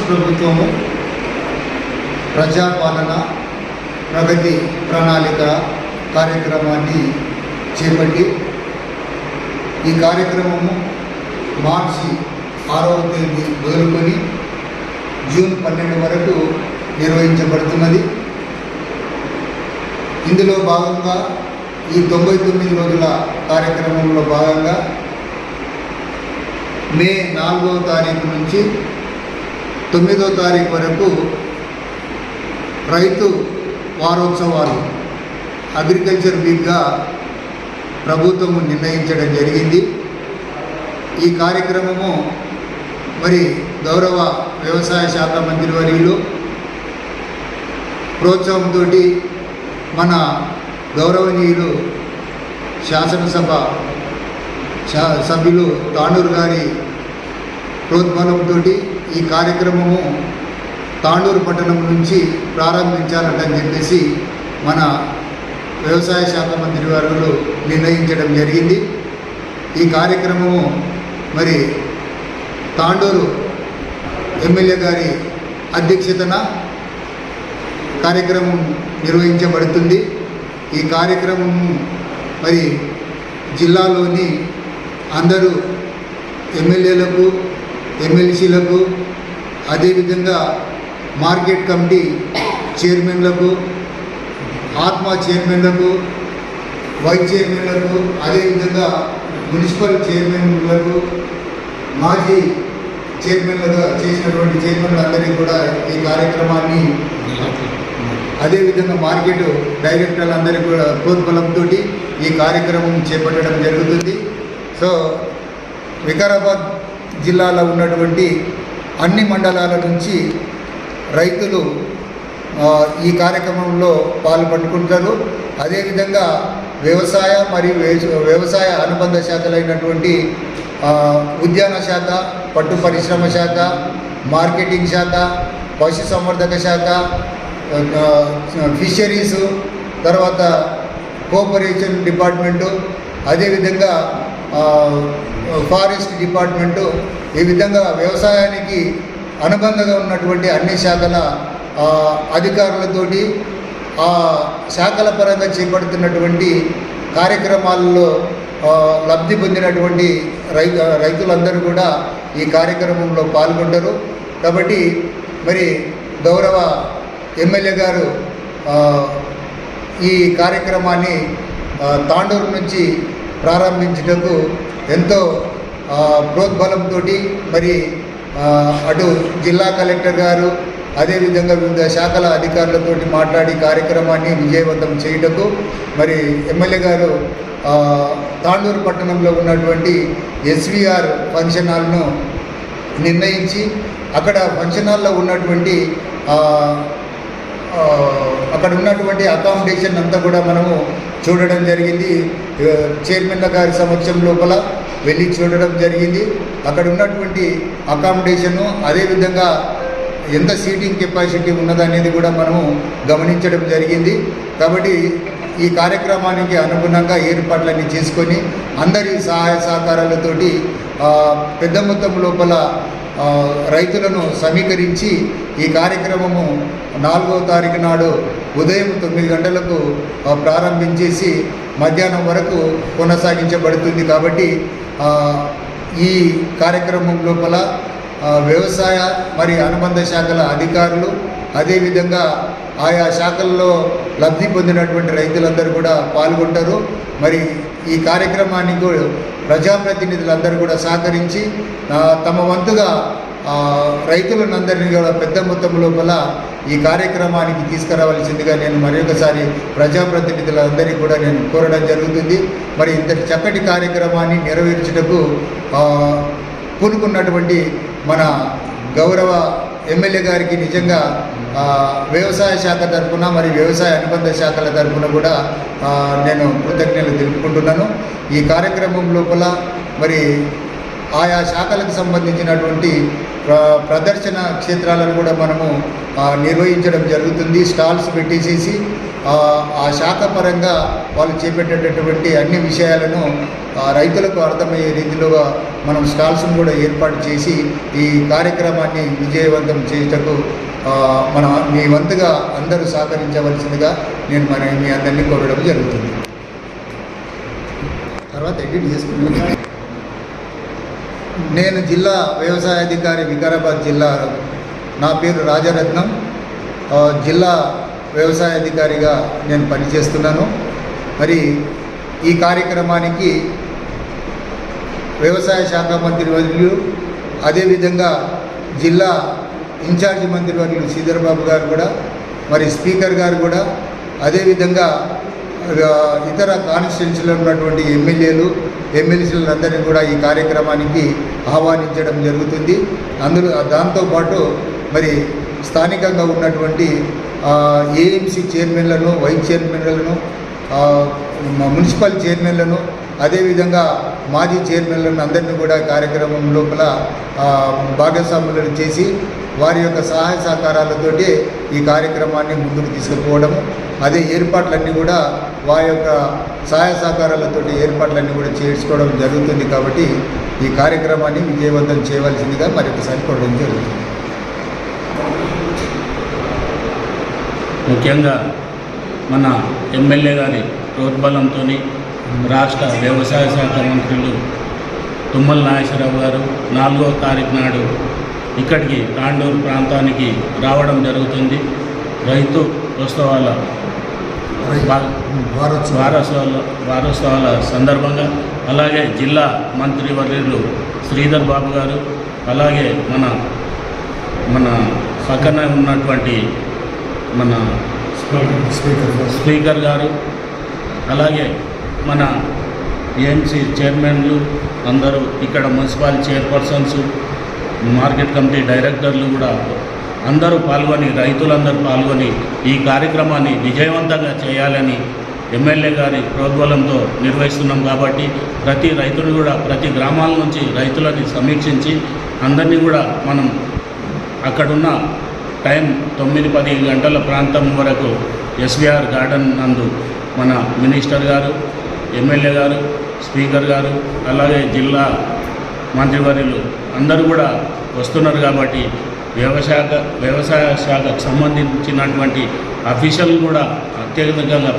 ప్రభుత్వము ప్రజాపాలన ప్రగతి ప్రణాళిక కార్యక్రమాన్ని చేపట్టి ఈ కార్యక్రమము మార్చి 6వ తేదీ మొదలుకొని జూన్ 12 వరకు నిర్వహించబడుతున్నది. ఇందులో భాగంగా ఈ 99 రోజుల కార్యక్రమంలో భాగంగా మే 4వ తారీఖు నుంచి 9వ తారీఖు వరకు రైతు వారోత్సవాలు అగ్రికల్చర్ వీక్గా ప్రభుత్వము నిర్ణయించడం జరిగింది. ఈ కార్యక్రమము మరి గౌరవ వ్యవసాయ శాఖ మంత్రివర్యులు ప్రోత్సాహంతో మన గౌరవనీయులు శాసనసభ సభ్యులు తాండూరు గారి ప్రోద్బలంతో ఈ కార్యక్రమము తాండూరు పట్టణం నుంచి ప్రారంభించాలని చెప్పేసి మన వ్యవసాయ శాఖ మంత్రి వర్యులు నిర్ణయించడం జరిగింది. ఈ కార్యక్రమము మరి తాండూరు ఎమ్మెల్యే గారి అధ్యక్షతన కార్యక్రమం నిర్వహించబడుతుంది. ఈ కార్యక్రమం మరి జిల్లాలోని అందరూ ఎమ్మెల్యేలకు ఎమ్మెల్సీలకు అదేవిధంగా మార్కెట్ కమిటీ చైర్మన్లకు ఆత్మ చైర్మన్లకు వైస్ చైర్మన్లకు అదేవిధంగా మున్సిపల్ చైర్మన్లకు మాజీ చైర్మన్లుగా చేసినటువంటి చైర్మన్లందరికీ కూడా ఈ కార్యక్రమాన్ని అదేవిధంగా మార్కెట్ డైరెక్టర్లందరికీ కూడా ప్రోద్బలంతో ఈ కార్యక్రమం చేపట్టడం జరుగుతుంది. సో వికారాబాద్ జిల్లాలో ఉన్నటువంటి అన్ని మండలాల నుంచి రైతులు ఈ కార్యక్రమంలో పాల్పంచుకుంటారు. అదేవిధంగా వ్యవసాయ మరియు వ్యవసాయ అనుబంధ శాఖలైనటువంటి ఉద్యాన శాఖ, పట్టు పరిశ్రమ శాఖ, మార్కెటింగ్ శాఖ, పశుసంవర్ధక శాఖ, ఫిషరీసు, తర్వాత కోఆపరేషన్ డిపార్ట్మెంటు, అదేవిధంగా ఫారెస్ట్ డిపార్ట్మెంటు, ఈ విధంగా వ్యవసాయానికి అనుబంధంగా ఉన్నటువంటి అన్ని శాఖల అధికారులతోటి ఆ శాఖల పరంగా చేపడుతున్నటువంటి కార్యక్రమాల్లో లబ్ధి పొందినటువంటి రైతులందరూ కూడా ఈ కార్యక్రమంలో పాల్గొంటారు. కాబట్టి మరి గౌరవ ఎమ్మెల్యే గారు ఈ కార్యక్రమాన్ని తాండూరు నుంచి ప్రారంభించటకు ఎంతో ప్రోద్బలంతో మరి అటు జిల్లా కలెక్టర్ గారు అదేవిధంగా వివిధ శాఖల అధికారులతో మాట్లాడి కార్యక్రమాన్ని విజయవంతం చేయుటకు మరి ఎమ్మెల్యే గారు తాండూరు పట్టణంలో ఉన్నటువంటి ఎస్విఆర్ ఫంక్షన్ హాల్ను నిర్ణయించి అక్కడ ఫంక్షన్ హాల్లో ఉన్నటువంటి అక్కడ ఉన్నటువంటి అకామిడేషన్ అంతా కూడా మనము చూడడం జరిగింది. చైర్మన్ల గారి సమక్షం లోపల వెళ్ళి చూడడం జరిగింది. అక్కడ ఉన్నటువంటి అకామిడేషను అదేవిధంగా ఎంత సీటింగ్ కెపాసిటీ ఉన్నదనేది కూడా మనము గమనించడం జరిగింది. కాబట్టి ఈ కార్యక్రమానికి అనుగుణంగా ఏర్పాట్లన్నీ చేసుకొని అందరి సహాయ సహకారాలతోటి పెద్ద మొత్తం లోపల రైతులను సమీకరించి ఈ కార్యక్రమము 4వ తారీఖు నాడు ఉదయం 9 గంటలకు ప్రారంభించేసి మధ్యాహ్నం వరకు కొనసాగించబడుతుంది. కాబట్టి ఈ కార్యక్రమం లోపల వ్యవసాయ మరియు అనుబంధ శాఖల అధికారులు అదేవిధంగా ఆయా శాఖల్లో లబ్ధి పొందినటువంటి రైతులందరూ కూడా పాల్గొంటారు. మరి ఈ కార్యక్రమానికి ప్రజాప్రతినిధులందరూ కూడా సహకరించి తమ వంతుగా రైతులందరినీ కూడా పెద్ద మొత్తం లోపల ఈ కార్యక్రమానికి తీసుకురావాల్సిందిగా నేను మరొకసారి ప్రజాప్రతినిధులందరికీ కూడా నేను కోరడం జరుగుతుంది. మరి ఇంతటి చక్కటి కార్యక్రమాన్ని నెరవేర్చుటకు పూనుకున్నటువంటి మన గౌరవ ఎమ్మెల్యే గారికి నిజంగా వ్యవసాయ శాఖ తరఫున మరి వ్యవసాయ అనుబంధ శాఖల తరఫున కూడా నేను కృతజ్ఞతలు తెలుపుకుంటున్నాను. ఈ కార్యక్రమం లోపల మరి ఆయా శాఖలకు సంబంధించినటువంటి ప్రదర్శన క్షేత్రాలను కూడా మనము నిర్వహించడం జరుగుతుంది. స్టాల్స్ పెట్టేసేసి ఆ శాఖ పరంగా వాళ్ళు చేపట్టేటటువంటి అన్ని విషయాలను రైతులకు అర్థమయ్యే రీతిలో మనం స్టాల్స్ను కూడా ఏర్పాటు చేసి ఈ కార్యక్రమాన్ని విజయవంతం చేయుటకు మీ వంతుగా అందరూ సహకరించవలసిందిగా నేను మీ అందరినీ కోరడం జరుగుతుంది. తర్వాత ఎడిట్ చేసుకుంటున్నాను. నేను జిల్లా వ్యవసాయ అధికారి వికారాబాద్ జిల్లా. నా పేరు రాజరత్నం. జిల్లా వ్యవసాయ అధికారిగా నేను పనిచేస్తున్నాను. మరి ఈ కార్యక్రమానికి వ్యవసాయ శాఖ మంత్రివర్యులు, అదేవిధంగా జిల్లా ఇన్ఛార్జి మంత్రివర్యులు శ్రీధర్ బాబు గారు కూడా, మరి స్పీకర్ గారు కూడా, అదేవిధంగా ఇతర కాన్స్టిట్యున్సీలో ఉన్నటువంటి ఎమ్మెల్సీలందరినీ కూడా ఈ కార్యక్రమానికి ఆహ్వానించడం జరుగుతుంది. దాంతోపాటు మరి స్థానికంగా ఉన్నటువంటి ఏఎంసీ చైర్మన్లను, వైస్ చైర్మన్లను, మున్సిపల్ చైర్మన్లను, అదేవిధంగా మాజీ చైర్మన్లను అందరినీ కూడా కార్యక్రమం లోపల భాగస్వాములను చేసి వారి యొక్క సహాయ సహకారాలతోటి ఈ కార్యక్రమాన్ని ముందుకు తీసుకుపోవడము, అదే ఏర్పాట్లన్నీ కూడా వారి యొక్క సహాయ సహకారాలతో ఏర్పాట్లన్నీ కూడా చేసుకోవడం జరుగుతుంది. కాబట్టి ఈ కార్యక్రమాన్ని విజయవంతం చేయవలసిందిగా మరొకసారి కోరడం జరుగుతుంది. ముఖ్యంగా మన ఎమ్మెల్యే గారి ప్రోద్బలంతో రాష్ట్ర వ్యవసాయ శాఖ మంత్రులు తుమ్మల నాగేశ్వరరావు గారు 4వ తారీఖు నాడు ఇక్కడికి తాండూరు ప్రాంతానికి రావడం జరుగుతుంది. రైతు వారోత్సవాల సందర్భంగా అలాగే జిల్లా మంత్రివర్యులు శ్రీధర్ బాబు గారు, అలాగే మన పక్కన ఉన్నటువంటి మన స్పీకర్ గారు, అలాగే మన ఏఎంసీ చైర్మన్లు అందరూ, ఇక్కడ మున్సిపల్ చైర్పర్సన్స్, మార్కెట్ కమిటీ డైరెక్టర్లు కూడా అందరూ పాల్గొని, రైతులందరూ పాల్గొని ఈ కార్యక్రమాన్ని విజయవంతంగా చేయాలని ఎమ్మెల్యే గారి ప్రోద్బలంతో నిర్వహిస్తున్నాం. కాబట్టి ప్రతి రైతును కూడా ప్రతి గ్రామాల నుంచి రైతులని సమీక్షించి అందరినీ కూడా మనం అక్కడున్న టైం 9-10 గంటల ప్రాంతం వరకు ఎస్విఆర్ గార్డెన్ నందు మన మినిస్టర్ గారు, ఎమ్మెల్యే గారు, స్పీకర్ గారు, అలాగే జిల్లా మంత్రివర్యులు అందరూ కూడా వస్తున్నారు. కాబట్టి వ్యవసాయ శాఖకు సంబంధించినటువంటి అఫీషియల్ కూడా అత్యధికంగా